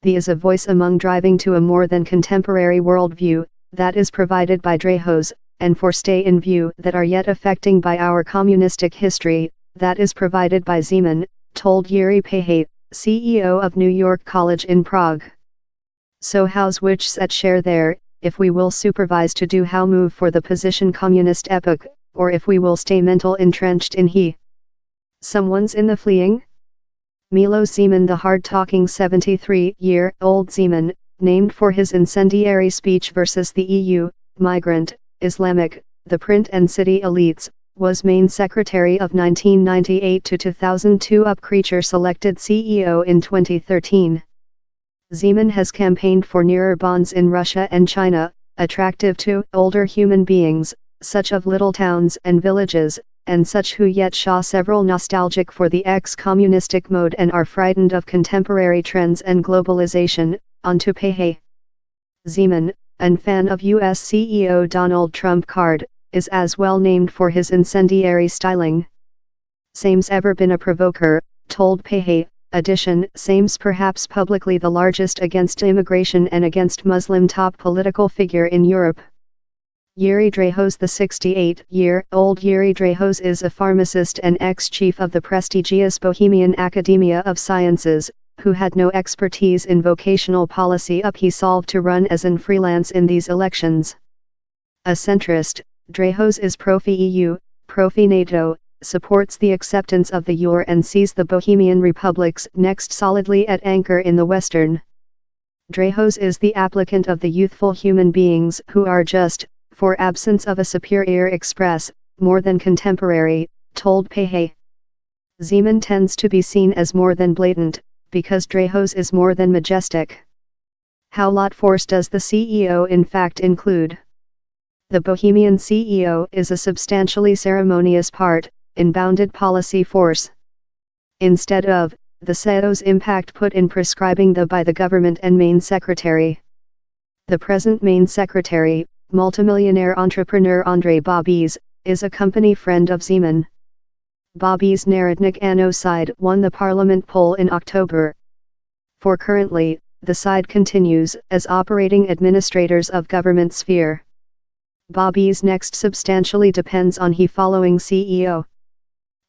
The is a voice among driving to a more than contemporary worldview, that is provided by Drahos, and for stay in view that are yet affecting by our communistic history, that is provided by Zeman, told Jiri Drahos, CEO of New York College in Prague. So how's which set share there, if we will supervise to do how move for the position communist epoch, or if we will stay mental entrenched in he. Someone's in the fleeing? Milos Zeman, the hard-talking 73-year-old Zeman, named for his incendiary speech versus the EU, migrant, Islamic, the print and city elites, was main secretary of 1998 to 2002 up creature selected CEO in 2013. Zeman has campaigned for nearer bonds in Russia and China, attractive to older human beings, such of little towns and villages, and such who yet shaw several nostalgic for the ex-communistic mode and are frightened of contemporary trends and globalization, onto Drahos. Zeman, an fan of US CEO Donald Trump card, is as well named for his incendiary styling. Same's ever been a provoker, told Drahos. Addition, Same's perhaps publicly the largest against immigration and against Muslim top political figure in Europe. Jiri Drahos, the 68-year-old Jiri Drahos is a pharmacist and ex-chief of the prestigious Bohemian Academia of Sciences, who had no expertise in vocational policy he solved to run as an freelance in these elections. A centrist, Drahos is pro-EU, pro-NATO, supports the acceptance of the euro and sees the Bohemian republics next solidly at anchor in the Western. Drahos is the applicant of the youthful human beings who are just, for absence of a superior express, more than contemporary, told Drahos. Zeman tends to be seen as more than blatant, because Drahos is more than majestic. How lot force does the CEO in fact include? The Bohemian CEO is a substantially ceremonious part, in bounded policy force. Instead of, the CEO's impact put in prescribing by the government and main secretary. The present main secretary, multimillionaire entrepreneur Andrei Babis, is a company friend of Zeman. Babis' Narodnik Ano side won the parliament poll in October. For currently, the side continues as operating administrators of government sphere. Babis next substantially depends on he following CEO.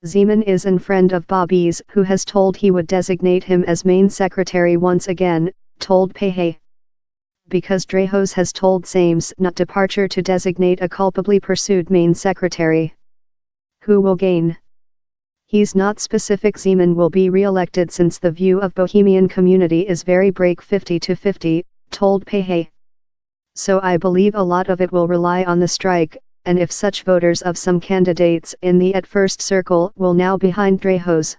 Zeman is a friend of Babis who has told he would designate him as main secretary once again, told Drahos. Because Drahos has told Same's not departure to designate a culpably pursued main secretary. Who will gain? He's not specific. Zeman will be re-elected since the view of Bohemian community is very break 50-50, told Drahos. So I believe a lot of it will rely on the strike, and if such voters of some candidates in the at first circle will now behind Drahos.